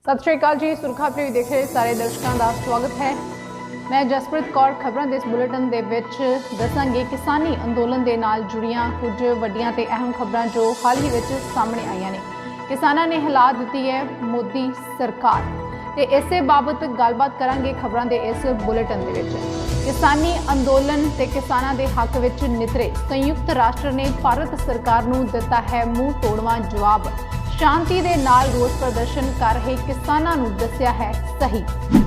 सत श्री अकाल जी। सुरखा प्रिय देख रहे सारे दर्शकों का स्वागत है। मैं जसप्रीत कौर खबरों के इस बुलेटिन के दसांगे किसानी अंदोलन के नाल जुड़ियां कुछ वड्डियां ते अहम खबरां जो हाल ही विच सामने आईयां ने। किसानां ने हिला दी है मोदी सरकार ते इसे बाबत गलबात करांगे खबरों के इस बुलेटिन दे विच। किसानी अंदोलन ते किसानां दे हक विच नितरे संयुक्त राष्ट्र ने भारत सरकार नूं दिता है मुंह तोड़वा जवाब। शांति दे नाल रोस प्रदर्शन कर रहे किसानां नूं दस्सिया है सही।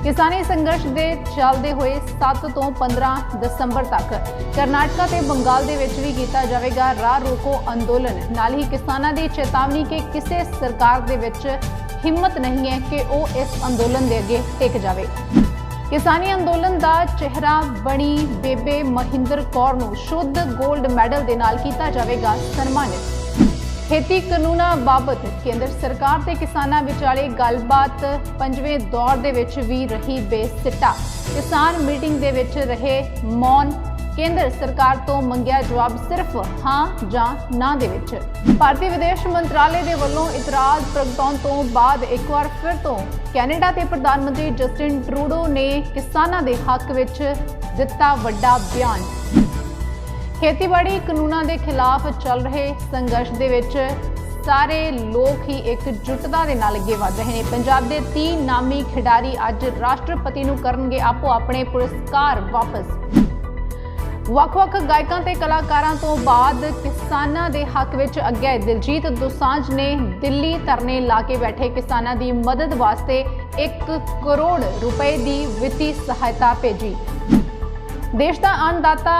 किसानी संघर्ष दे चलदे हुए 7 तो 15 दसंबर तक करनाटका ते बंगाल दे विच भी कीता जावेगा राह रोको अंदोलन। नाल ही किसानां दी चेतावनी कि किसी सरकार दे विच हिम्मत नहीं है कि वो इस अंदोलन दे अगे टिक जावे। किसानी अंदोलन का चेहरा बनी बेबे महिंदर कौर नूं शुद्ध गोल्ड मैडल दे नाल कीता जावेगा सन्मानित। खेती कानूनां बाबत केंद्र सरकार ते किसानां विचाले गलबात 5वें दौर दे विच भी रही बेसिट्टा। किसान मीटिंग दे विच रहे मौन। केंद्र सरकार तो मंगिया जवाब सिर्फ हाँ जां ना दे विच। भारतीय विदेश मंत्रालय दे वल्लों इतराज प्रगटाउण तो बाद एक बार फिर तो कैनेडा के प्रधानमंत्री जस्टिन ट्रूडो ने किसानां दे हक विच दिता वड्डा बयान। खेतीबाड़ी कानूनां दे खिलाफ चल रहे संघर्ष दे विच सारे लोग ही एकजुटता दे नाल अगे वध रहे हैं। पंजाब दे 3 नामी खिडारी अज राष्ट्रपति नूं करनगे आपो अपने पुरस्कार वापस। वख-वख गायकां ते कलाकारां तो बाद किसानां दे हक विच अगे दिलजीत दोसांझ ने दिल्ली धरने ला के बैठे किसानां दी मदद वास्ते 1 करोड़ रुपए दी वित्ती सहायता भेजी। देश दा अन्नदाता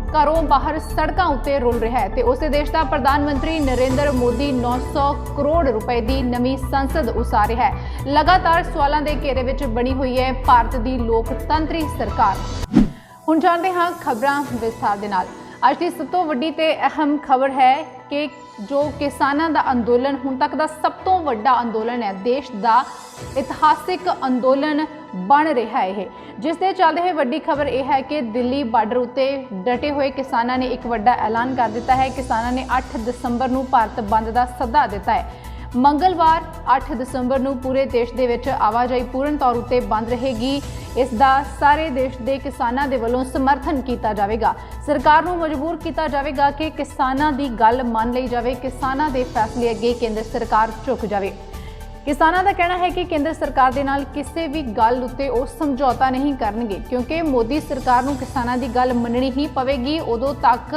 घरों बाहर सड़कों उत्ते रुल रहा है तो उस देश का प्रधानमंत्री नरेंद्र मोदी 900 करोड़ रुपए की नवी संसद उसार रहा है। लगातार सवालों के घेरे विच बनी हुई है भारत की लोकतंत्री सरकार। हुण जानते हाँ खबरां विस्तार दे नाल। अज की सब तो वड्डी ते अहम खबर है कि जो किसानां दा अंदोलन हुण तक दा सब तो वड्डा अंदोलन है, देश का इतिहासिक अंदोलन बन रहा है। जिस दे चलदे हुए वड्डी खबर यह है कि दिल्ली बार्डर उत्ते डटे हुए किसानां ने एक वड्डा ऐलान कर दिता है। किसानां ने 8 दसंबर नूं भारत बंद का सद्दा दिता है। मंगलवार 8 दसंबर नूं पूरे देश दे विच आवाजाही पूर्ण तौर उत्ते बंद रहेगी। इसका सारे देश के किसानां दे वल्लों समर्थन किया जाएगा। सरकार नूं मजबूर किया जाएगा कि किसानां दी गल मान लई जाए। किसानां दे फैसले अगे केंद्र सरकार झुक जाए। किसानां दा कहना है कि केंद्र सरकार दे नाल किसी भी गल उत्ते वो समझौता नहीं करनगे क्योंकि मोदी सरकार नूं किसानां दी गल मननी ही पवेगी। उदों तक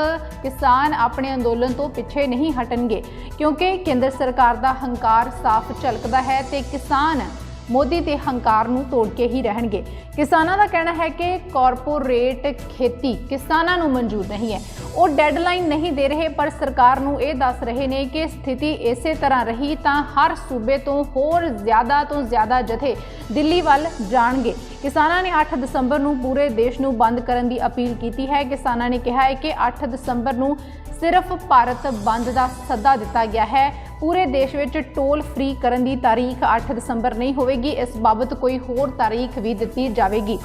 किसान अपने अंदोलन तो पीछे नहीं हटणगे क्योंकि केंद्र सरकार दा हंकार साफ झलकदा है ते किसान मोदी के हंकार नूं तोड़ के ही रहणगे। किसानां दा कहना है कि कॉरपोरेट खेती किसानां नूं मंजूर नहीं है। वो डेडलाइन नहीं दे रहे पर सरकार नूं ये दस रहे ने कि स्थिति इसे तरह रही तो हर सूबे तो होर ज़्यादा तो ज़्यादा जथे दिल्ली वल जाणगे। किसानां ने 8 दसंबर नूं पूरे देश नूं बंद करन दी अपील की है। किसानां ने कहा है कि 8 दसंबर नूं सिर्फ भारत बंद का सद्दा दिता गया है। पूरे देश में टोल फ्री करन दी तारीख 8 दसंबर नहीं होगी। इस बाबत कोई होर तारीख भी दी जाएगी।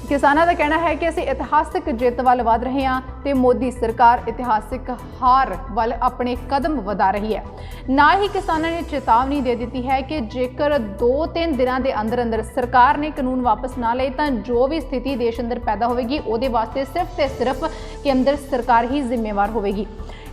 किसानां दा कहना है कि असीं इतिहासिक जित वाल वध रहे हैं तो मोदी सरकार इतिहासिक हार वाल अपने कदम वधा रही है। ना ही किसानां ने चेतावनी दे दी है कि जेकर 2-3 दिनों के अंदर अंदर सरकार ने कानून वापस ना ले तो जो भी स्थिति देश अंदर पैदा होगी उसदे वास्ते सिर्फ तो सिर्फ केंद्र सरकार ही जिम्मेवार होगी।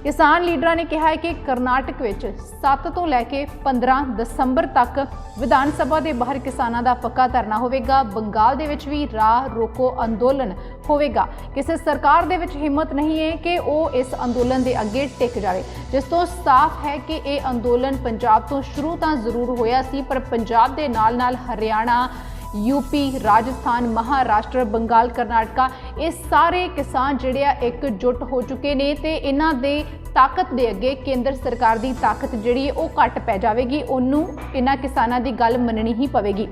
किसान लीडरां ने कहा है कि कर्नाटक विच 7 तो लैके 15 दसंबर तक विधान सभा के बाहर किसानां दा पक्का धरना होगा। बंगाल दे विच भी राह रोको अंदोलन होगा। किसी सरकार दे विच हिम्मत नहीं है कि वो इस अंदोलन के अगे टिक जाए। जिस तो साफ है कि यह अंदोलन पंजाब तो शुरू तो जरूर होया सी पर पंजाब के नाल नाल हरियाणा, यूपी, राजस्थान, महाराष्ट्र, बंगाल, कर्नाटका ये सारे किसान जिहड़े एकजुट हो चुके ने ते इन्हां दे ताकत दे अगे केंद्र सरकार की ताकत जिहड़ी है वो घट पै जाएगी। उन्होंने इन्हां किसानां दी गल मननी ही पवेगी।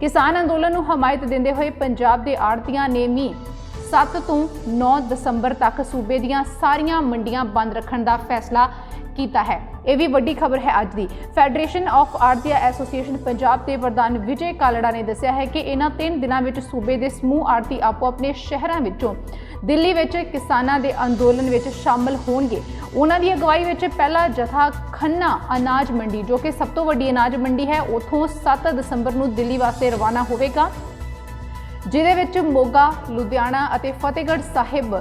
किसान अंदोलन नूं हमायत देंदे हुए पंजाब के आड़तियां ने भी 7 तो 9 दसंबर तक सूबे दीयां सारियां मंडियां बंद रखने का फैसला किया है। यह भी वड्डी खबर है अज दी। फैडरेशन ऑफ आड़तिया एसोसीएशन पंजाब के प्रधान विजय कालड़ा ने दस्सिया है कि इन्हां 3 दिनों में सूबे के समूह आड़ती आपो अपने शहरों विचों दिल्ली विच किसानां दे अंदोलन विच शामिल होणगे। उन्हां दी अगवाई विच पहला जथा खन्ना अनाज मंडी जो कि सब तो वड्डी अनाज मंडी है उत्थों 7 दसंबर नूं दिल्ली वास्ते रवाना होवेगा, जिहदे विच मोगा, लुधियाना अते फतेहगढ़ साहिब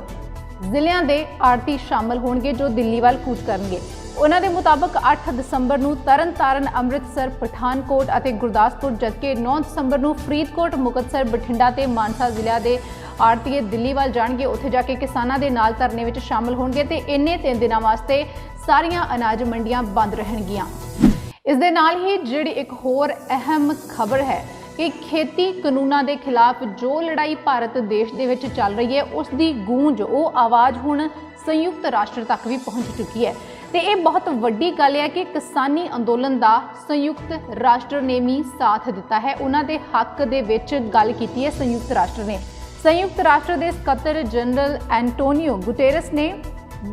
ਜ਼ਿਲ੍ਹਿਆਂ ਦੇ ਆੜਤੀ शामिल होणगे जो दिल्ली वाल कूच करनगे। उन्हां दे मुताबक 8 दसंबर नूं तरनताਰਨ, अमृतसर, पठानकोट अते गुरदासपुर, जबकि 9 दसंबर नूं फरीदकोट, मुकतसर, बठिंडा ते मानसा ਜ਼ਿਲ੍ਹਿਆਂ ਦੇ आड़तीए दिल्ली वाल जाणगे। उत्थे जाके किसानां दे नाल धरने विच शामिल होणगे ते इन्ने 3 दिनां वास्ते सारियां अनाज मंडियां बंद रहणगीਆਂ। इस दे नाल ही जिहड़ी एक होर अहम खबर है कि खेती कानूनां दे खिलाफ जो लड़ाई भारत देश दे विच चल रही है उस दी गूंज वो आवाज़ हुण संयुक्त राष्ट्र तक भी पहुंच चुकी है। तो ये बहुत वड्डी गल है कि किसानी अंदोलन का संयुक्त राष्ट्र ने भी साथ दिता है, उन्हां दे हक दे विच गल कीती है। संयुक्त राष्ट्र के सकत्तर जनरल एंटोनियो गुटेरस ने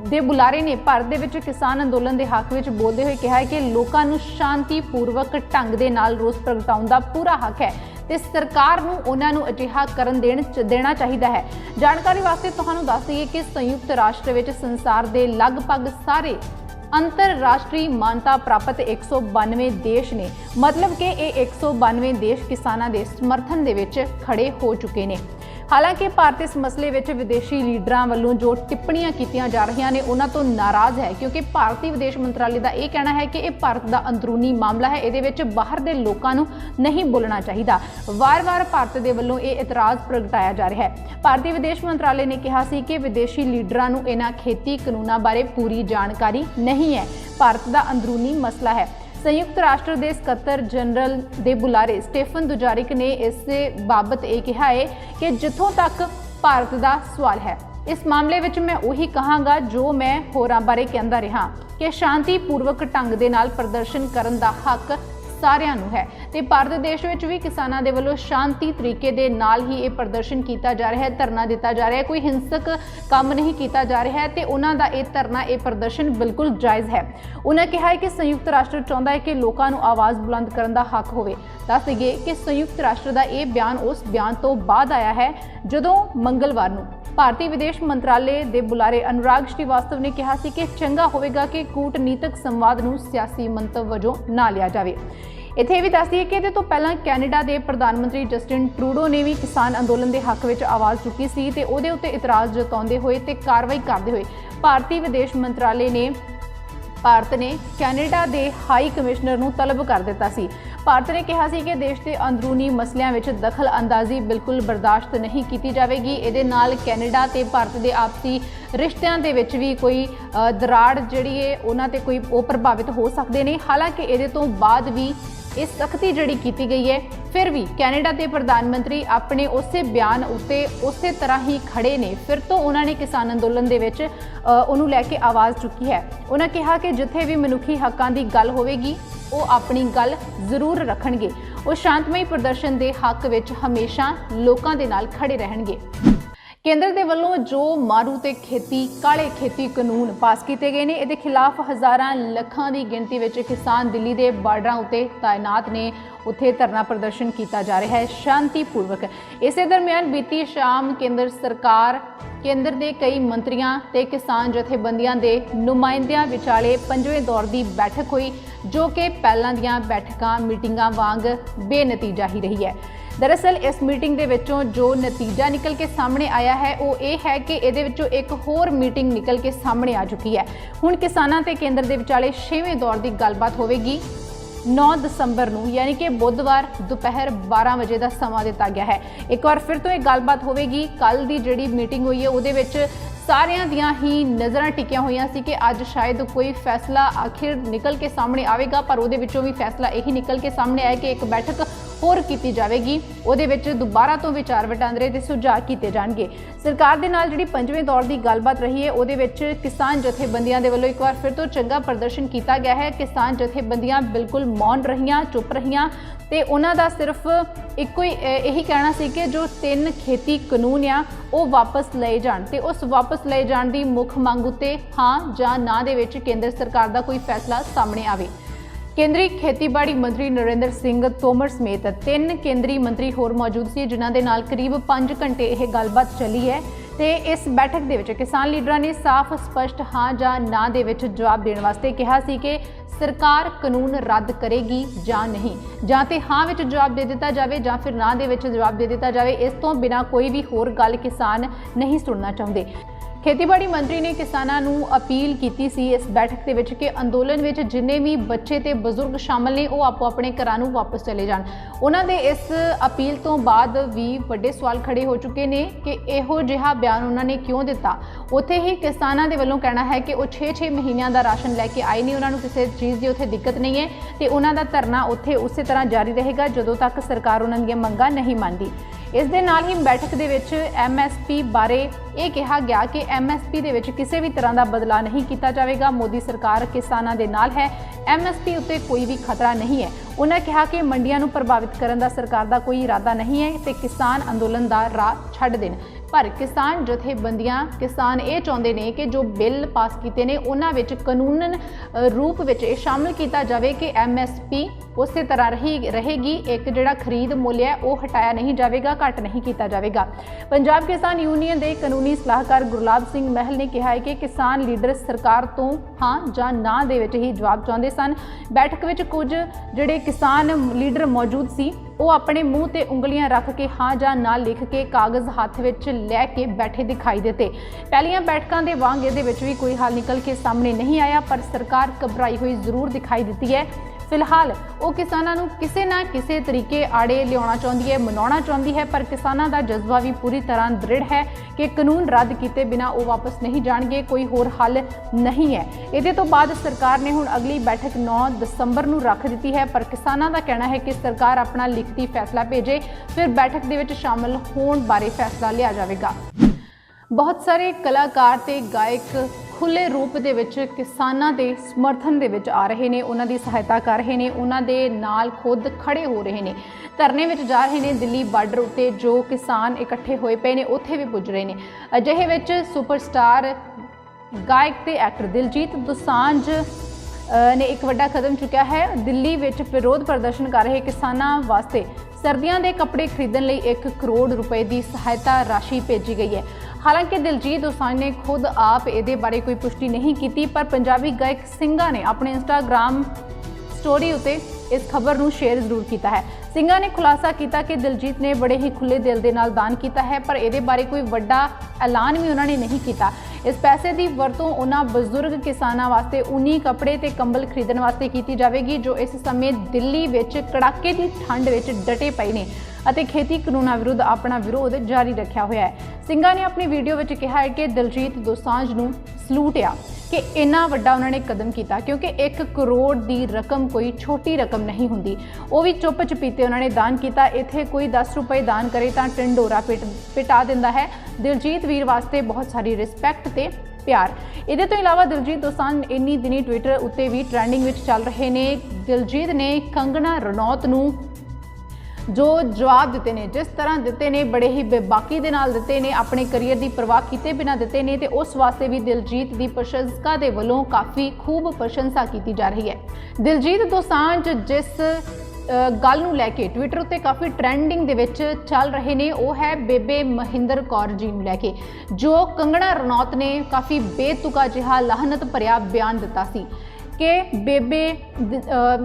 दे बुलारे ने भारत दे विच किसान अंदोलन के हक में बोलते हुए कहा है कि लोगों को शांतिपूर्वक ढंग के नाल रोस प्रगटाउण का पूरा हक है ते सरकार नूं उन्हां नूं अजिहा करन देना चाहिए है। जानकारी वास्ते तुहानूं दस दईए कि संयुक्त राष्ट्र विच संसार के लगभग सारे अंतरराष्ट्रीय मानता प्राप्त 192 देश ने, मतलब कि ये 192 देश किसानां दे समर्थन दे विच खड़े हो चुके हैं। हालांकि भारत इस मसले विच विदेशी लीडरां वल्लों जो टिप्पणियां कीतियां जा रही ने उन्हां तो नाराज़ है, क्योंकि भारतीय विदेश मंत्रालय का यह कहना है कि यह भारत का अंदरूनी मामला है, इहदे विच बाहर दे लोकां नूं नहीं बोलना चाहिए। वार-वार भारत दे वल्लों यह इतराज़ प्रगटाया जा रहा है। भारतीय विदेश मंत्रालय ने कहा सी कि विदेशी लीडरां नूं इन्हां खेती कानूनां बारे पूरी जानकारी नहीं है, भारत का अंदरूनी मसला है। संयुक्त राष्ट्र के सकत्तर जनरल के बुलारे स्टीफन दुजारिक ने इस बाबत यह कहा है कि जिथों तक भारत का सवाल है इस मामले में मैं उही कहांगा जो मैं होरां बारे कहंदा रहा कि शांतिपूर्वक ढंग दे नाल प्रदर्शन करन दा हक सारिਆਂ ਨੂੰ है। तो भारत देश में भी किसानों के वलों शांति तरीके दे नाल ही ये प्रदर्शन किया जा रहा है, धरना दिता जा रहा है, कोई हिंसक काम नहीं किया जा रहा है। तो उन्हों का यह धरना यह प्रदर्शन बिल्कुल जायज़ है। उन्होंने कहा है कि संयुक्त राष्ट्र चाहता है कि लोगों को आवाज़ बुलंद करने का हक होवे। दस दईए कि संयुक्त राष्ट्र का यह बयान उस बयान तो बाद आया है जदों मंगलवार नूं भारतीय विदेश मंत्रालय के बुलारे अनुराग श्रीवास्तव ने कहा सी कि चंगा होवेगा कि कूटनीतिक संवाद नूं सियासी मंतव वजों ना लिया जाए। इत्थे भी दस दईए कि इहदे तो पहलां कैनेडा के प्रधानमंत्री जस्टिन ट्रूडो ने भी किसान अंदोलन के हक में आवाज़ चुकी सी ते उहदे उत्ते इतराज़ जताउंदे होए ते कार्रवाई करते हुए भारतीय विदेश मंत्रालय ने भारत ने कैनेडा के हाई कमिश्नर नूं तलब कर दिता सी। भारत ने कहा सी कि देश के अंदरूनी मसलियां विच दखल अंदाजी बिल्कुल बर्दाश्त नहीं की जाएगी। इहदे नाल कैनेडा ते भारत के आपसी रिश्तिਆਂ ਦੇ ਵਿੱਚ भी कोई दराड़ जिहड़ी है उन्हां ते कोई वो प्रभावित हो सकते हैं। हालांकि इहदे तो बाद भी ये सख्ती जिहड़ी की गई है, फिर भी कैनेडा के प्रधानमंत्री अपने उस बयान उत्ते उस तरह ही खड़े ने। फिर तो उन्होंने किसान अंदोलन के विच उन्होंने लैके आवाज़ चुकी है। उन्होंने कहा कि जिथे भी मनुखी हकों की गल होगी वो अपनी गल जरूर रखणगे, वो शांतमई प्रदर्शन के हक विच हमेशा लोगों के नाल खड़े रहणगे। केंद्र के वलों जो मारू ते खेती काले खेती कानून पास किए गए हैं, ये खिलाफ हज़ारां लखां की गिनती में किसान दिल्ली के बार्डरां उत्ते तैनात ने, उत्थे धरना प्रदर्शन किया जा रहा है शांतिपूर्वक। इस दरम्यान बीती शाम केंद्र सरकार केंद्र के कई मंत्रियों ते किसान जथेबंदियों के नुमाइंदियां विचाले 5वें दौर की बैठक हुई, जो कि पहलां दीयां बैठकां मीटिंगां वांग बेनतीजा ही रही है। दरअसल इस मीटिंग के विचों जो नतीजा निकल के सामने आया है वो ये है कि इहदे विचों एक होर मीटिंग निकल के सामने आ चुकी है। हुण किसानां ते केंद्र के विचाले 6वें दौर की गलबात होवेगी। 9 दसंबर नूं यानी कि बुधवार दोपहर 12 बजे का समा दिता गया है। एक बार फिर तो ये गलबात होवेगी। कल की जिहड़ी मीटिंग हुई है उहदे विच सारियां दियां ही नज़रां टिकियां हुई सी कि अज शायद कोई फैसला आखिर निकल के सामने आएगा, पर उहदे विचों भी फैसला यही निकल के सामने आया कि एक बैठक होर की जाएगी, उहदे विच दोबारा तो विचार वटांदरे ते सुझाव किए जाएंगे। सरकार दे नाल जिहड़ी 5वें दौर की गलबात रही है उहदे विच किसान जथेबंदियां दे वल्लों एक बार फिर तो चंगा प्रदर्शन किया गया है। किसान जथेबंदियां बिल्कुल मौन रहियां, चुप रहियां ते उन्हां दा सिर्फ इक्को यही कहना सी कि जो 3 खेती कानून आ वो वापस लए जाण ते उस वापस लए जाण दी मुख मंग उत्ते हाँ जां ना दे विच केंद्र सरकार दा कोई फैसला सामने आवे। केंद्रीय खेतीबाड़ी मंत्री नरेंद्र सिंह तोमर समेत 3 केंद्रीय मंत्री होर मौजूद सी, जिन्हां दे नाल करीब 5 घंटे यह गलबात चली है। ਤੇ ਇਸ ਬੈਠਕ ਦੇ ਵਿੱਚ ਕਿਸਾਨ ਲੀਡਰਾਂ ਨੇ ਸਾਫ਼ ਸਪਸ਼ਟ ਹਾਂ ਜਾਂ ਨਾ ਦੇ ਵਿੱਚ ਜਵਾਬ ਦੇਣ ਵਾਸਤੇ ਕਿਹਾ ਸੀ ਕਿ ਸਰਕਾਰ ਕਾਨੂੰਨ ਰੱਦ ਕਰੇਗੀ ਜਾਂ ਨਹੀਂ, ਜਾਂ ਤੇ ਹਾਂ ਵਿੱਚ ਜਵਾਬ ਦੇ ਦਿੱਤਾ ਜਾਵੇ ਜਾਂ ਫਿਰ ਨਾ ਦੇ ਵਿੱਚ ਜਵਾਬ ਦੇ ਦਿੱਤਾ ਜਾਵੇ। ਇਸ ਤੋਂ ਬਿਨਾਂ ਕੋਈ ਵੀ ਹੋਰ ਗੱਲ ਕਿਸਾਨ ਨਹੀਂ ਸੁਣਨਾ ਚਾਹੁੰਦੇ। ਖੇਤੀਬਾੜੀ ਮੰਤਰੀ ਨੇ ਕਿਸਾਨਾਂ ਨੂੰ ਅਪੀਲ ਕੀਤੀ ਸੀ ਇਸ ਬੈਠਕ ਦੇ ਵਿੱਚ ਕਿ ਅੰਦੋਲਨ ਵਿੱਚ ਜਿੰਨੇ ਵੀ ਬੱਚੇ ਤੇ ਬਜ਼ੁਰਗ ਸ਼ਾਮਲ ਨੇ ਉਹ ਆਪੋ ਆਪਣੇ ਘਰਾਂ ਨੂੰ ਵਾਪਸ ਚਲੇ ਜਾਣ। ਉਹਨਾਂ ਦੇ ਇਸ ਅਪੀਲ ਤੋਂ ਬਾਅਦ ਵੀ ਵੱਡੇ ਸਵਾਲ ਖੜੇ ਹੋ ਚੁੱਕੇ ਨੇ ਕਿ ਇਹੋ ਜਿਹਾ ਬਿਆਨ ਉਹਨਾਂ ਨੇ ਕਿਉਂ ਦਿੱਤਾ। ਉੱਥੇ ਹੀ ਕਿਸਾਨਾਂ ਦੇ ਵੱਲੋਂ ਕਹਿਣਾ ਹੈ ਕਿ ਉਹ 6-6 ਮਹੀਨਿਆਂ ਦਾ ਰਾਸ਼ਨ ਲੈ ਕੇ ਆਏ ਨਹੀਂ, ਉਹਨਾਂ ਨੂੰ ਕਿਸੇ ਚੀਜ਼ ਦੀ ਉੱਥੇ ਦਿੱਕਤ ਨਹੀਂ ਹੈ ਤੇ ਉਹਨਾਂ ਦਾ ਧਰਨਾ ਉੱਥੇ ਉਸੇ ਤਰ੍ਹਾਂ ਜਾਰੀ ਰਹੇਗਾ ਜਦੋਂ ਤੱਕ ਸਰਕਾਰ ਉਹਨਾਂ ਦੀਆਂ ਮੰਗਾਂ ਨਹੀਂ ਮੰਨਦੀ। ਇਸ ਦੇ ਨਾਲ ਹੀ ਬੈਠਕ ਦੇ ਵਿੱਚ MSP ਬਾਰੇ ਇਹ ਕਿਹਾ ਗਿਆ ਕਿ MSP ਦੇ ਵਿੱਚ ਕਿਸੇ ਵੀ ਤਰ੍ਹਾਂ ਦਾ ਬਦਲਾਅ ਨਹੀਂ ਕੀਤਾ ਜਾਵੇਗਾ। ਮੋਦੀ ਸਰਕਾਰ ਕਿਸਾਨਾਂ ਦੇ ਨਾਲ ਹੈ, MSP ਉੱਤੇ ਕੋਈ ਵੀ ਖਤਰਾ ਨਹੀਂ ਹੈ। ਉਹਨਾਂ ਕਿਹਾ ਕਿ ਮੰਡੀਆਂ ਨੂੰ ਪ੍ਰਭਾਵਿਤ ਕਰਨ ਦਾ ਸਰਕਾਰ ਦਾ ਕੋਈ ਇਰਾਦਾ ਨਹੀਂ ਹੈ ਤੇ ਕਿਸਾਨ ਅੰਦੋਲਨ ਦਾ ਰਾਹ ਛੱਡ ਦੇਣ। ਪਰ ਕਿਸਾਨ ਜਥੇਬੰਦੀਆਂ ਕਿਸਾਨ ਇਹ ਚਾਹੁੰਦੇ ਨੇ ਕਿ ਜੋ ਬਿੱਲ ਪਾਸ ਕੀਤੇ ਨੇ ਉਹਨਾਂ ਵਿੱਚ ਕਾਨੂੰਨ ਰੂਪ ਵਿੱਚ ਇਹ ਸ਼ਾਮਲ ਕੀਤਾ ਜਾਵੇ ਕਿ MSP ਉਸੇ ਤਰ੍ਹਾਂ ਰਹੇਗੀ। ਇੱਕ ਜਿਹੜਾ ਖਰੀਦ ਮੁੱਲ ਹੈ ਉਹ ਹਟਾਇਆ ਨਹੀਂ ਜਾਵੇਗਾ, ਘੱਟ ਨਹੀਂ ਕੀਤਾ ਜਾਵੇਗਾ। ਪੰਜਾਬ ਕਿਸਾਨ ਯੂਨੀਅਨ ਦੇ ਕਾਨੂੰਨੀ ਸਲਾਹਕਾਰ ਗੁਰਲਾਬ ਸਿੰਘ ਮਹਿਲ ਨੇ ਕਿਹਾ ਹੈ ਕਿ ਕਿਸਾਨ ਲੀਡਰ ਸਰਕਾਰ ਤੋਂ ਹਾਂ ਜਾਂ ਨਾ ਦੇ ਵਿੱਚ ਹੀ ਜਵਾਬ ਚਾਹੁੰਦੇ ਸਨ। ਬੈਠਕ ਵਿੱਚ ਕੁਝ ਜਿਹੜੇ ਕਿਸਾਨ ਲੀਡਰ ਮੌਜੂਦ ਸੀ ਉਹ ਆਪਣੇ ਮੂੰਹ ਤੇ ਉਂਗਲੀਆਂ ਰੱਖ ਕੇ ਹਾਂ ਜਾਂ ਨਾ ਲਿਖ ਕੇ ਕਾਗਜ਼ ਹੱਥ ਵਿੱਚ ਲੈ ਕੇ ਬੈਠੇ ਦਿਖਾਈ ਦਿੱਤੇ। ਪਹਿਲੀਆਂ ਬੈਠਕਾਂ ਦੇ ਵਾਂਗ ਇਹਦੇ ਵਿੱਚ ਵੀ ਕੋਈ ਹੱਲ ਨਿਕਲ ਕੇ ਸਾਹਮਣੇ ਨਹੀਂ ਆਇਆ, ਪਰ ਸਰਕਾਰ ਘਬਰਾਈ ਹੋਈ ਜ਼ਰੂਰ ਦਿਖਾਈ ਦਿੱਤੀ ਹੈ। ਫਿਲਹਾਲ ਉਹ ਕਿਸਾਨਾਂ ਨੂੰ ਕਿਸੇ ਨਾ ਕਿਸੇ ਤਰੀਕੇ ਆੜੇ ਲਿਆਉਣਾ ਚਾਹੁੰਦੀ ਹੈ, ਮਨਾਉਣਾ ਚਾਹੁੰਦੀ ਹੈ, ਪਰ ਕਿਸਾਨਾਂ ਦਾ ਜਜ਼ਬਾ ਵੀ ਪੂਰੀ ਤਰ੍ਹਾਂ ਦ੍ਰਿੜ ਹੈ ਕਿ ਕਾਨੂੰਨ ਰੱਦ ਕੀਤੇ ਬਿਨਾਂ ਉਹ ਵਾਪਸ ਨਹੀਂ ਜਾਣਗੇ, ਕੋਈ ਹੋਰ ਹੱਲ ਨਹੀਂ ਹੈ। ਇਹਦੇ ਤੋਂ ਬਾਅਦ ਸਰਕਾਰ ਨੇ ਹੁਣ ਅਗਲੀ ਬੈਠਕ 9 ਦਸੰਬਰ ਨੂੰ ਰੱਖ ਦਿੱਤੀ ਹੈ, ਪਰ ਕਿਸਾਨਾਂ ਦਾ ਕਹਿਣਾ ਹੈ ਕਿ ਸਰਕਾਰ ਆਪਣਾ ਲਿਖਤੀ ਫੈਸਲਾ ਭੇਜੇ, ਫਿਰ ਬੈਠਕ ਦੇ ਵਿੱਚ ਸ਼ਾਮਲ ਹੋਣ ਬਾਰੇ ਫੈਸਲਾ ਲਿਆ ਜਾਵੇਗਾ। ਬਹੁਤ ਸਾਰੇ ਕਲਾਕਾਰ ਤੇ ਗਾਇਕ ਖੁੱਲੇ ਰੂਪ ਦੇ ਵਿੱਚ ਕਿਸਾਨਾਂ ਦੇ ਸਮਰਥਨ ਦੇ ਵਿੱਚ ਆ ਰਹੇ ਨੇ, ਉਹਨਾਂ ਦੀ ਸਹਾਇਤਾ ਕਰ ਰਹੇ ਨੇ, ਉਹਨਾਂ ਦੇ ਨਾਲ ਖੁਦ ਖੜੇ ਹੋ ਰਹੇ ਨੇ, ਧਰਨੇ ਵਿੱਚ ਜਾ ਰਹੇ ਨੇ। ਦਿੱਲੀ ਬਾਰਡਰ ਉੱਤੇ ਜੋ ਕਿਸਾਨ ਇਕੱਠੇ ਹੋਏ ਪਏ ਨੇ ਉੱਥੇ ਵੀ ਪੁੱਜ ਰਹੇ ਨੇ। ਅਜਿਹੇ ਵਿੱਚ ਸੁਪਰਸਟਾਰ ਗਾਇਕ ਤੇ ਐਕਟਰ ਦਿਲਜੀਤ ਦੋਸਾਂਝ ਨੇ ਇੱਕ ਵੱਡਾ ਕਦਮ ਚੁੱਕਿਆ ਹੈ। ਦਿੱਲੀ ਵਿੱਚ ਵਿਰੋਧ ਪ੍ਰਦਰਸ਼ਨ ਕਰ ਰਹੇ ਕਿਸਾਨਾਂ ਵਾਸਤੇ ਸਰਦੀਆਂ ਦੇ ਕੱਪੜੇ ਖਰੀਦਣ ਲਈ 1 ਕਰੋੜ ਰੁਪਏ ਦੀ ਸਹਾਇਤਾ ਰਾਸ਼ੀ ਭੇਜੀ ਗਈ ਹੈ। ਹਾਲਾਂਕਿ ਦਿਲਜੀਤ ਦੋਸਾਂਝ ਨੇ ਖੁਦ ਆਪ ਇਹਦੇ ਬਾਰੇ ਕੋਈ ਪੁਸ਼ਟੀ ਨਹੀਂ ਕੀਤੀ, ਪਰ ਪੰਜਾਬੀ ਗਾਇਕ ਸਿੰਘਾ ਨੇ ਆਪਣੇ ਇੰਸਟਾਗ੍ਰਾਮ ਸਟੋਰੀ ਉੱਤੇ ਇਸ ਖਬਰ ਨੂੰ ਸ਼ੇਅਰ ਜ਼ਰੂਰ ਕੀਤਾ ਹੈ। ਸਿੰਘਾ ਨੇ ਖੁਲਾਸਾ ਕੀਤਾ ਕਿ ਦਿਲਜੀਤ ਨੇ ਬੜੇ ਹੀ ਖੁੱਲੇ ਦਿਲ ਦੇ ਨਾਲ ਦਾਨ ਕੀਤਾ ਹੈ, ਪਰ ਇਹਦੇ ਬਾਰੇ ਕੋਈ ਵੱਡਾ ਐਲਾਨ ਵੀ ਉਹਨਾਂ ਨੇ ਨਹੀਂ ਕੀਤਾ। ਇਸ ਪੈਸੇ ਦੀ ਵਰਤੋਂ ਉਹਨਾਂ ਬਜ਼ੁਰਗ ਕਿਸਾਨਾਂ ਵਾਸਤੇ ਊਨੀ ਕੱਪੜੇ ਤੇ ਕੰਬਲ ਖਰੀਦਣ ਵਾਸਤੇ ਕੀਤੀ ਜਾਵੇਗੀ ਜੋ ਇਸ ਸਮੇਂ ਦਿੱਲੀ ਵਿੱਚ ਕੜਾਕੇ ਦੀ ਠੰਡ ਵਿੱਚ ਡਟੇ ਪਏ ਨੇ ਅਤੇ ਖੇਤੀ ਕਾਨੂੰਨਾਂ ਵਿਰੁੱਧ ਆਪਣਾ ਵਿਰੋਧ ਜਾਰੀ ਰੱਖਿਆ ਹੋਇਆ ਹੈ। ਸਿੰਘਾ ਨੇ ਆਪਣੀ ਵੀਡੀਓ ਵਿੱਚ ਕਿਹਾ ਹੈ ਕਿ ਦਿਲਜੀਤ ਦੋਸਾਂਝ ਨੂੰ ਸਲੂਟ ਆ ਕਿ ਇੰਨਾ ਵੱਡਾ ਉਹਨਾਂ ਨੇ ਕਦਮ ਕੀਤਾ, ਕਿਉਂਕਿ 1 ਕਰੋੜ ਦੀ ਰਕਮ ਕੋਈ ਛੋਟੀ ਰਕਮ ਨਹੀਂ ਹੁੰਦੀ। ਉਹ ਵੀ ਚੁੱਪ ਚਪੀਤੇ ਉਹਨਾਂ ਨੇ ਦਾਨ ਕੀਤਾ। ਇੱਥੇ ਕੋਈ 10 ਰੁਪਏ ਦਾਨ ਕਰੇ ਤਾਂ ਟਿੰਡੋਰਾ ਪਿਟਾ ਦਿੰਦਾ ਹੈ। ਦਿਲਜੀਤ ਵੀਰ ਵਾਸਤੇ ਬਹੁਤ ਸਾਰੀ ਰਿਸਪੈਕਟ ਤੇ ਪਿਆਰ। ਇਹਦੇ ਤੋਂ ਇਲਾਵਾ ਦਿਲਜੀਤ ਦੋਸਾਂਝ ਇੰਨੀ ਦਿਨੀ ਟਵਿੱਟਰ ਉੱਤੇ ਵੀ ਟ੍ਰੈਂਡਿੰਗ ਵਿੱਚ ਚੱਲ ਰਹੇ ਨੇ। ਦਿਲਜੀਤ ਨੇ ਕੰਗਨਾ ਰਣੌਤ ਨੂੰ ਜੋ ਜਵਾਬ ਦਿੱਤੇ ਨੇ, ਜਿਸ ਤਰ੍ਹਾਂ ਦਿੱਤੇ ਨੇ, ਬੜੇ ਹੀ ਬੇਬਾਕੀ ਦੇ ਨਾਲ ਦਿੱਤੇ ਨੇ, ਆਪਣੇ ਕਰੀਅਰ ਦੀ ਪਰਵਾਹ ਕੀਤੇ ਬਿਨਾਂ ਦਿੱਤੇ ਨੇ ਤੇ ਉਸ ਵਾਸਤੇ ਵੀ ਦਿਲਜੀਤ ਦੀ ਪ੍ਰਸ਼ੰਸਕਾਂ ਦੇ ਵੱਲੋਂ ਕਾਫੀ ਖੂਬ ਪ੍ਰਸ਼ੰਸਾ ਕੀਤੀ ਜਾ ਰਹੀ ਹੈ। ਦਿਲਜੀਤ ਦੋਸਾਂਝ ਜਿਸ ਗੱਲ ਨੂੰ ਲੈ ਕੇ ਟਵਿੱਟਰ ਉੱਤੇ ਕਾਫੀ ਟ੍ਰੈਂਡਿੰਗ ਦੇ ਵਿੱਚ ਚੱਲ ਰਹੇ ਨੇ ਉਹ ਹੈ ਬੇਬੇ ਮਹਿੰਦਰ ਕੌਰ ਜੀ ਨੂੰ ਲੈ ਕੇ, ਜੋ ਕੰਗਨਾ ਰਣੌਤ ਨੇ ਕਾਫੀ ਬੇਤੁਕਾ ਜਿਹਾ ਲਾਹਨਤ ਭਰਿਆ ਬਿਆਨ ਦਿੱਤਾ ਸੀ ਕਿ ਬੇਬੇ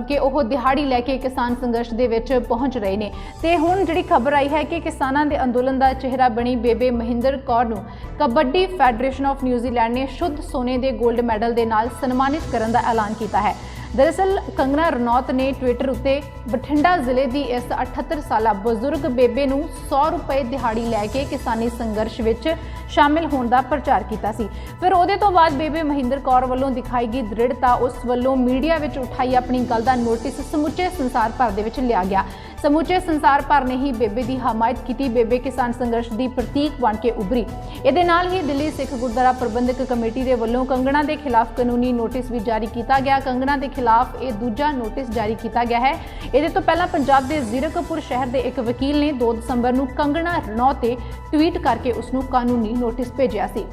ਕਿ ਉਹ ਦਿਹਾੜੀ ਲੈ ਕੇ ਕਿਸਾਨ ਸੰਘਰਸ਼ ਦੇ ਵਿੱਚ ਪਹੁੰਚ ਰਹੇ ਨੇ। ਤੇ ਹੁਣ ਜਿਹੜੀ ਖਬਰ ਆਈ ਹੈ ਕਿ ਕਿਸਾਨਾਂ ਦੇ ਅੰਦੋਲਨ ਦਾ ਚਿਹਰਾ ਬਣੀ ਬੇਬੇ ਮਹਿੰਦਰ ਕੌਰ ਨੂੰ ਕਬੱਡੀ ਫੈਡਰੇਸ਼ਨ ਆਫ ਨਿਊਜ਼ੀਲੈਂਡ ਨੇ ਸ਼ੁੱਧ ਸੋਨੇ ਦੇ 골ਡ ਮੈਡਲ ਦੇ ਨਾਲ ਸਨਮਾਨਿਤ ਕਰਨ ਦਾ ਐਲਾਨ ਕੀਤਾ ਹੈ। ਦਰਅਸਲ ਕੰਗਨਾ ਰਣੌਤ ਨੇ ਟਵਿੱਟਰ ਉੱਤੇ ਬਠਿੰਡਾ ਜ਼ਿਲ੍ਹੇ ਦੀ ਇਸ 78 ਸਾਲਾ ਬਜ਼ੁਰਗ ਬੇਬੇ ਨੂੰ 100 ਰੁਪਏ ਦਿਹਾੜੀ ਲੈ ਕੇ ਕਿਸਾਨੀ ਸੰਘਰਸ਼ ਵਿੱਚ ਸ਼ਾਮਿਲ ਹੋਣ ਦਾ ਪ੍ਰਚਾਰ ਕੀਤਾ ਸੀ। ਫਿਰ ਉਹਦੇ ਤੋਂ ਬਾਅਦ ਬੇਬੇ ਮਹਿੰਦਰ ਕੌਰ ਵੱਲੋਂ ਦਿਖਾਈ ਗਈ ਦ੍ਰਿੜਤਾ, ਉਸ ਵੱਲੋਂ ਮੀਡੀਆ ਵਿੱਚ ਉਠਾਈ ਆਪਣੀ ਗੱਲ ਦਾ ਨੋਟਿਸ ਸਮੁੱਚੇ ਸੰਸਾਰ ਭਰ ਦੇ ਵਿੱਚ ਲਿਆ ਗਿਆ। ਸਮੁੱਚੇ ਸੰਸਾਰ ਭਰ ਨੇ ਹੀ ਬੇਬੇ ਦੀ ਹਮਾਇਤ ਕੀਤੀ। ਬੇਬੇ ਕਿਸਾਨ ਸੰਘਰਸ਼ ਦੀ ਪ੍ਰਤੀਕ ਬਣ ਕੇ ਉਭਰੀ। ਇਹਦੇ ਨਾਲ ਹੀ ਦਿੱਲੀ ਸਿੱਖ ਗੁਰਦੁਆਰਾ ਪ੍ਰਬੰਧਕ ਕਮੇਟੀ ਦੇ ਵੱਲੋਂ ਕੰਗਨਾ ਦੇ ਖਿਲਾਫ ਕਾਨੂੰਨੀ ਨੋਟਿਸ ਵੀ ਜਾਰੀ ਕੀਤਾ ਗਿਆ। ਕੰਗਨਾ ਦੇ ਖਿਲਾਫ ਇਹ ਦੂਜਾ ਨੋਟਿਸ ਜਾਰੀ ਕੀਤਾ ਗਿਆ ਹੈ। ਇਹਦੇ ਤੋਂ ਪਹਿਲਾਂ ਪੰਜਾਬ ਦੇ ਜ਼ੀਰਕਪੁਰ ਸ਼ਹਿਰ ਦੇ ਇੱਕ ਵਕੀਲ ਨੇ 2 ਦਸੰਬਰ ਨੂੰ ਕੰਗਨਾ ਰਣੌਤ ਤੇ ਟਵੀਟ ਕਰਕੇ ਉਸ ਨੂੰ ਕਾਨੂੰਨੀ ਨੋਟਿਸ ਭੇਜਿਆ ਸੀ।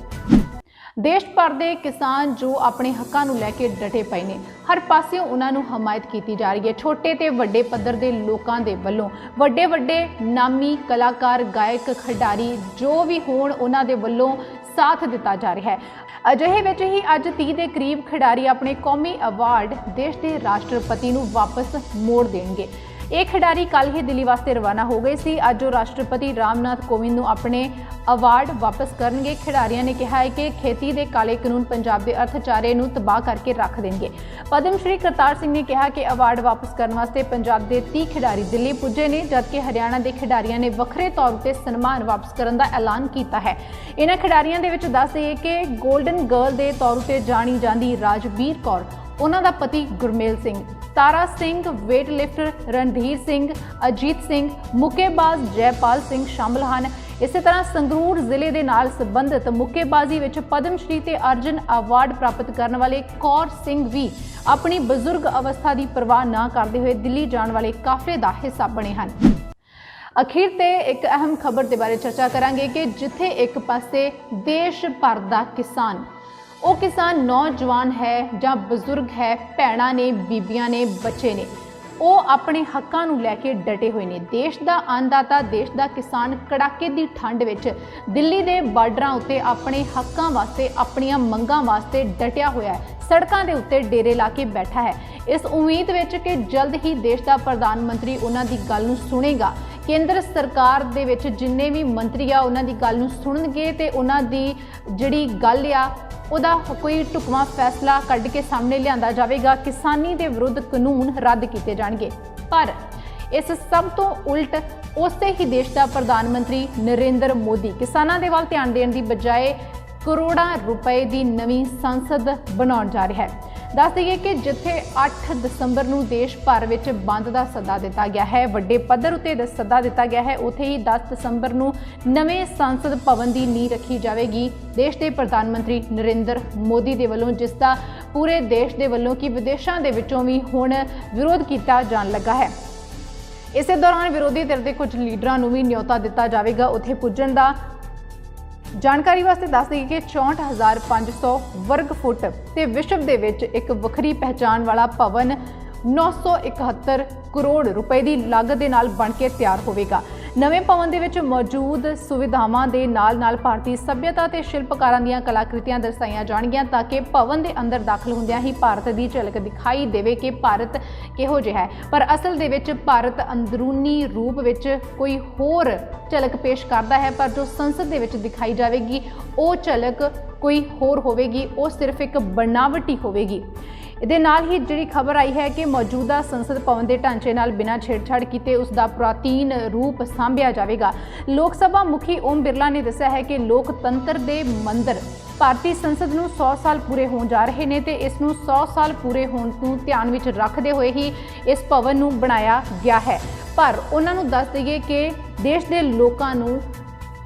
देश भर के किसान जो अपने हकों नूं लैके डटे पे ने, हर पासियों उन्होंने हमायत की जा रही है। छोटे ते वड्डे पद्धर के लोगों के वलों वड्डे वड्डे नामी कलाकार, गायक, खिडारी जो भी होण उन्हां दे वलों साथ दिता जा रहा है। अजिहे विच ही अज 30 के करीब खिडारी अपने कौमी अवार्ड देश के राष्ट्रपति नूं वापस मोड़ देंगे। ये खिडारी कल ही दिल्ली वास्ते रवाना हो गए सी। अज वो राष्ट्रपति रामनाथ कोविंद नूं अपने अवार्ड वापस करनगे। खिडारियों ने कहा है कि खेती के काले कानून पंजाब के अर्थचारे नूं तबाह करके रख देंगे। पद्म श्री करतार सिंह ने कहा कि अवार्ड वापस करने वास्ते पंजाब के 30 खिडारी दिल्ली पुजे ने, जबकि हरियाणा के खिडारियों ने वखरे तौर पर सन्मान वापस करने का ऐलान किया है। इन्हां खिडारियों के विच दस दईए कि गोल्डन गर्ल के तौर पर जानी जाती राजवीर कौर, उन्हां दा पति गुरमेल सिंह, तारा सिंह, वेट लिफ्टर रणधीर सिंह, अजीत सिंह, मुक्केबाज जयपाल सिंह शामिल हैं। इस तरह संगरूर जिले के नाल संबंधित मुक्केबाजी विच पद्म श्री ते अर्जुन अवार्ड प्राप्त करने वाले कौर सिंह भी अपनी बजुर्ग अवस्था की परवाह न करते हुए दिल्ली जाने वाले काफले का हिस्सा बने हैं। अखीर ते एक अहम खबर के बारे चर्चा करांगे कि जिथे एक पासे देश भर का किसान, वो किसान नौजवान है जां बजुर्ग है, भैणां ने, बीबियां ने, बच्चे ने, वो अपने हकों नूं लैके डटे हुए ने। देश का अन्नदाता, देश का किसान कड़ाके की ठंड विच दिल्ली के बार्डरां उत्ते अपने हकों वास्ते, अपनियां मंगां वास्ते डटिया होया है, सड़कों के उत्ते डेरे ला के बैठा है, इस उम्मीद विच कि जल्द ही देश का प्रधानमंत्री उन्हां दी गल नूं सुनेगा। केंद्र सरकार दे विच जिन्ने भी मंत्री आ उन्हां दी गल नूं सुणनगे ते उन्हां दी जिहड़ी गल आ उहदा कोई ढुकवां फैसला कढ़ के सामने लिआंदा जावेगा। किसानी दे विरुद्ध कानून रद्द किए जाणगे। पर इस सब तो उल्ट उसे ही देश का प्रधानमंत्री नरेंद्र मोदी किसानां दे वल ध्यान देण दी बजाय करोड़ां रुपए की नवीं संसद बनाउण जा रहा है। दस दईए कि जिथे 8 दसंबर नूं देश भर विच बंद का सद्दा दिता गया है, वड्डे पद्धर उत्ते सद्दा दिता गया है, उत्थे ही 10 दसंबर नूं नवें संसद भवन की नींह रखी जाएगी देश के प्रधानमंत्री नरेंद्र मोदी के वलों, जिसका पूरे देश के वलों कि विदेशों के विचों भी हुण विरोध किया जान लगा है। इस दौरान विरोधी धिर के कुछ लीडरां नूं भी न्योता दिता जाएगा उत्थे पुजण दा। जानकारी वास्ते दस दईए कि 64,500 वर्ग फुट ते विश्व के विच एक वखरी पहचान वाला भवन 971 करोड़ रुपए की लागत के नाल बन के तैयार होगा। नवें भवन दे विच मौजूद सुविधावां दे नाल नाल भारतीय सभ्यता ते शिल्पकारां दीयां कलाकृतियां दर्शाईयां जाणगीआं ताकि भवन के अंदर दाखिल हुंदियां ही भारत की झलक दिखाई देवे कि भारत किहो जिहा है। पर असल दे विच भारत अंदरूनी रूप विच कोई होर झलक पेश करता है, पर जो संसद दे विच दिखाई जाएगी वो झलक कोई होर होवेगी, वो सिर्फ एक बनावटी होवेगी। इहदे नाल ही जिहड़ी खबर आई है कि मौजूदा संसद भवन के ढांचे नाल बिना छेड़छाड़ किए उसका प्राचीन रूप सांभिया जाएगा। लोक सभा मुखी ओम बिरला ने दस्सिया है कि लोकतंत्र के मंदिर भारतीय संसद नूं 100 साल पूरे होण जा रहे हैं, तो इसनूं 100 साल पूरे होण नूं ध्यान विच रखते हुए ही इस भवन नूं बनाया गया है। पर उन्हां नूं दस दईए कि देश के लोकां नूं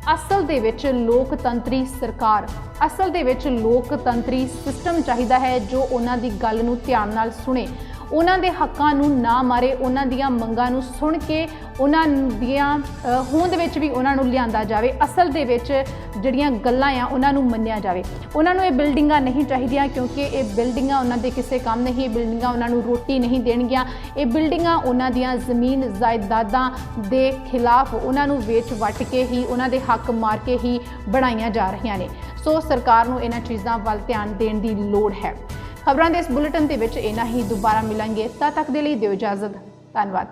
असल दे विच लोकतंत्री सरकार, असल दे विच लोकतंत्री सिस्टम चाहिदा है जो उन्हां दी गल नूं ध्यान नाल सुने, उन्हां दे हक्कां नूं ना मारे, उन्हां दियां मंगां नूं सुण के उन्हां दियां होंद विच भी उन्हां नूं लिआंदा जावे। असल दे विच जिहड़ियां गल्लां आ उन्हां नूं मन्निया जावे। उन्हां नूं ये बिल्डिंगां नहीं चाहिदियां क्योंकि ये बिल्डिंगां उन्हां दे किसी काम नहीं, ये बिल्डिंगां उन्हां नूं रोटी नहीं देणगियां, ये बिल्डिंगां उन्हां दियां जमीन जायदादां दे खिलाफ उन्हां नूं वेच वट के ही उन्हां दे हक मार के ही बनाईयां जा रहीआं ने। सो सरकार नूं इन्हां चीज़ां वल ध्यान देण दी लोड़ है। खबरां दे इस बुलेटिन दे विच इन्ना ही, दोबारा मिलांगे, तद तक दे लई दिओ इजाजत। धन्नवाद।